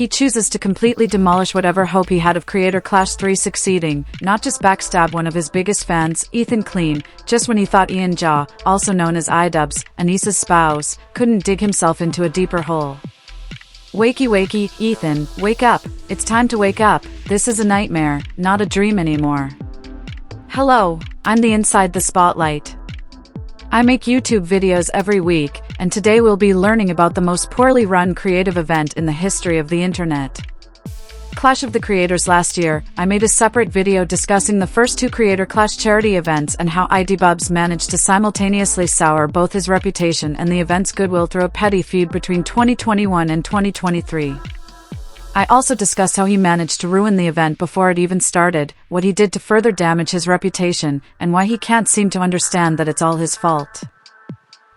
He chooses to completely demolish whatever hope he had of Creator Clash 3 succeeding, not just backstab one of his biggest fans, Ethan Clean, just when he thought Ian Jaw, also known as iDubbbz, Anissa's spouse, couldn't dig himself into a deeper hole. Wakey wakey, Ethan, wake up. It's time to wake up. This is a nightmare, not a dream anymore. Hello, I'm the Inside the Spotlight. I make YouTube videos every week, and today we'll be learning about the most poorly run creative event in the history of the internet. Clash of the Creators. Last year, I made a separate video discussing the first two Creator Clash charity events and how iDubbbz managed to simultaneously sour both his reputation and the event's goodwill through a petty feud between 2021 and 2023. I also discussed how he managed to ruin the event before it even started, what he did to further damage his reputation, and why he can't seem to understand that it's all his fault.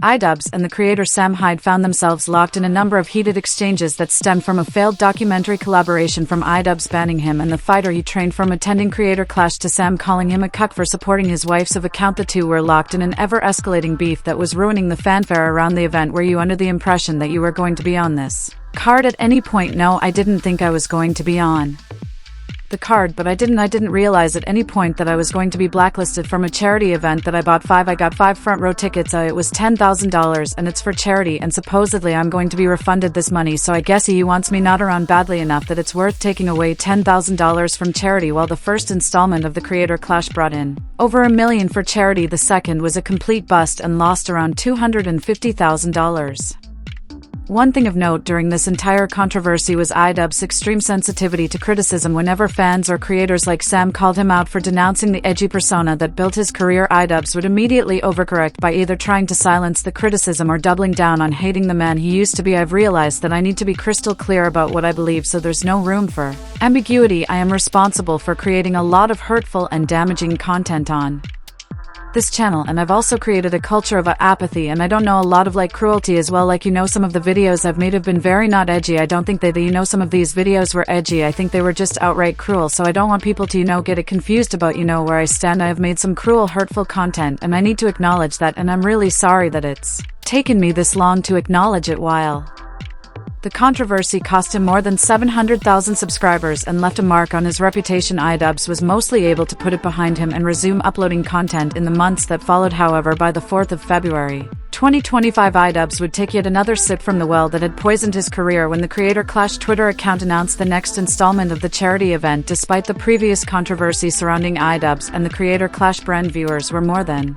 iDubbbz and the creator Sam Hyde found themselves locked in a number of heated exchanges that stemmed from a failed documentary collaboration from iDubbbz banning him and the fighter he trained from attending Creator Clash to Sam calling him a cuck for supporting his wife's account. The two were locked in an ever-escalating beef that was ruining the fanfare around the event. Were you under the impression that you were going to be on this card at any point? No, I didn't think I was going to be on the card, but I didn't realize at any point that I was going to be blacklisted from a charity event that I got 5 front row tickets. It was $10,000 and it's for charity, and supposedly I'm going to be refunded this money, so I guess he wants me not around badly enough that it's worth taking away $10,000 from charity. While the first installment of the Creator Clash brought in over $1 million for charity, the second was a complete bust and lost around $250,000. One thing of note during this entire controversy was iDubbbz's extreme sensitivity to criticism. Whenever fans or creators like Sam called him out for denouncing the edgy persona that built his career, iDubbbz would immediately overcorrect by either trying to silence the criticism or doubling down on hating the man he used to be. I've realized that I need to be crystal clear about what I believe, so there's no room for ambiguity. I am responsible for creating a lot of hurtful and damaging content on this channel, and I've also created a culture of apathy, and I don't know, a lot of cruelty as well. Some of the videos I've made have been very not edgy. I don't think some of these videos were edgy. I think they were just outright cruel, so I don't want people to get it confused about where I stand. I have made some cruel, hurtful content, and I need to acknowledge that, and I'm really sorry that it's taken me this long to acknowledge it. While the controversy cost him more than 700,000 subscribers and left a mark on his reputation, iDubbbz was mostly able to put it behind him and resume uploading content in the months that followed. However, by the 4th of February, 2025, iDubbbz would take yet another sip from the well that had poisoned his career when the Creator Clash Twitter account announced the next installment of the charity event. Despite the previous controversy surrounding iDubbbz and the Creator Clash brand, viewers were more than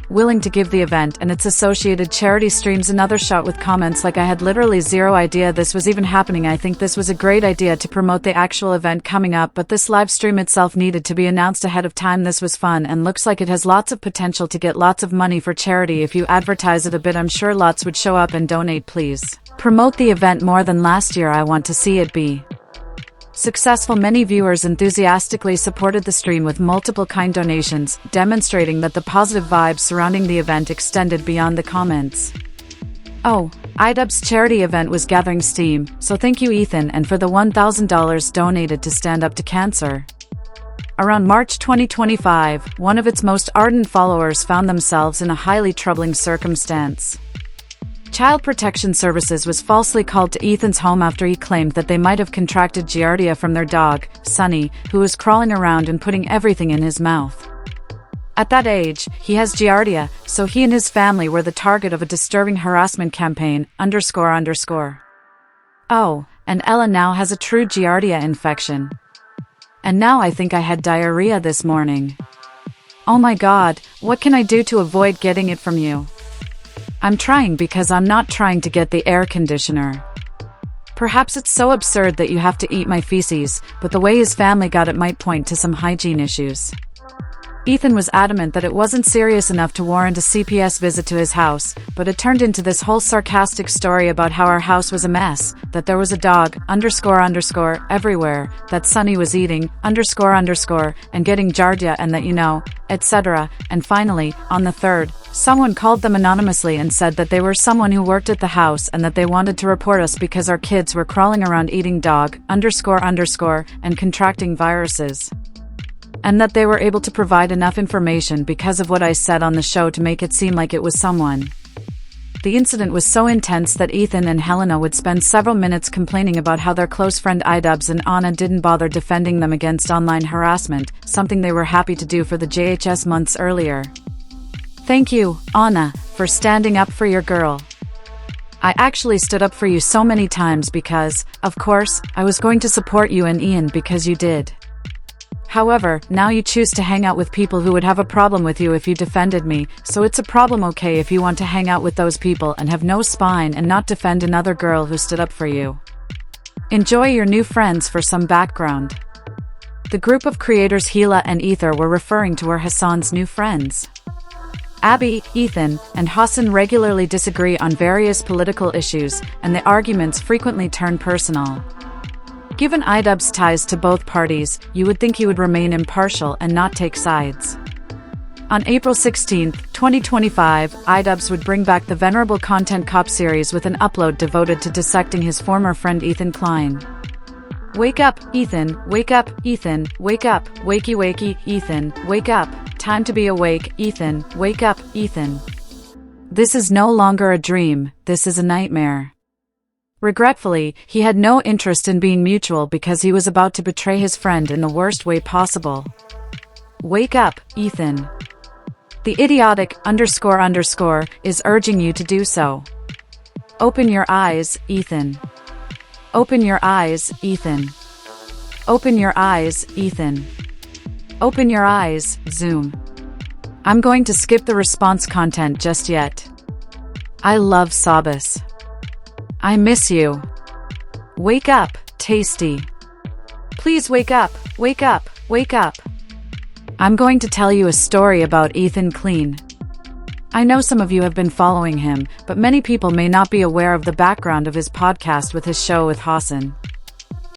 willing to give the event and its associated charity streams another shot, with comments like, "I had literally zero idea this was even happening. I think this was a great idea to promote the actual event coming up, but this live stream itself needed to be announced ahead of time. This was fun and looks like it has lots of potential to get lots of money for charity. If you advertise it a bit, I'm sure lots would show up and donate. Please promote the event more than last year. I want to see it be successful." Many viewers enthusiastically supported the stream with multiple kind donations, demonstrating that the positive vibes surrounding the event extended beyond the comments. Oh, iDubbbz's charity event was gathering steam, so thank you, Ethan, and for the $1,000 donated to Stand Up to Cancer. Around March 2025, one of its most ardent followers found themselves in a highly troubling circumstance. Child Protection Services was falsely called to Ethan's home after he claimed that they might have contracted Giardia from their dog, Sunny, who was crawling around and putting everything in his mouth. At that age, he has Giardia, so he and his family were the target of a disturbing harassment campaign, __. Oh, and Ella now has a true Giardia infection. And now I think I had diarrhea this morning. Oh my god, what can I do to avoid getting it from you? I'm trying, because I'm not trying to get the air conditioner. Perhaps it's so absurd that you have to eat my feces, but the way his family got it might point to some hygiene issues. Ethan was adamant that it wasn't serious enough to warrant a CPS visit to his house, but it turned into this whole sarcastic story about how our house was a mess, that there was a dog, __, everywhere, that Sunny was eating, __, and getting Giardia, and that etc. And finally, on the 3rd, someone called them anonymously and said that they were someone who worked at the house and that they wanted to report us because our kids were crawling around eating dog, __, and contracting viruses. And that they were able to provide enough information because of what I said on the show to make it seem like it was someone The incident was so intense that Ethan and Helena would spend several minutes complaining about how their close friend iDubbbz and Anna didn't bother defending them against online harassment, something they were happy to do for the JHS months earlier. Thank you, Anna, for standing up for your girl. I actually stood up for you so many times because, of course, I was going to support you and Ian because you did. However, now you choose to hang out with people who would have a problem with you if you defended me, so it's a problem. Okay, if you want to hang out with those people and have no spine and not defend another girl who stood up for you. Enjoy your new friends. For some background. The group of creators Hila and Ether were referring to were Hassan's new friends. Abby, Ethan, and Hassan regularly disagree on various political issues, and the arguments frequently turn personal. Given iDubbbz's ties to both parties, you would think he would remain impartial and not take sides. On April 16, 2025, iDubbbz would bring back the venerable Content Cop series with an upload devoted to dissecting his former friend Ethan Klein. Wake up, Ethan, wake up, Ethan, wake up, wakey wakey, Ethan, wake up, time to be awake, Ethan, wake up, Ethan. This is no longer a dream, this is a nightmare. Regretfully, he had no interest in being mutual because he was about to betray his friend in the worst way possible. Wake up, Ethan. The idiotic __ is urging you to do so. Open your eyes, Ethan. Open your eyes, Ethan. Open your eyes, Ethan. Open your eyes, Zoom. I'm going to skip the response content just yet. I love Sabas. I miss you. Wake up, Tasty. Please wake up, wake up, wake up. I'm going to tell you a story about Ethan Klein. I know some of you have been following him, but many people may not be aware of the background of his podcast with his show with Hassan.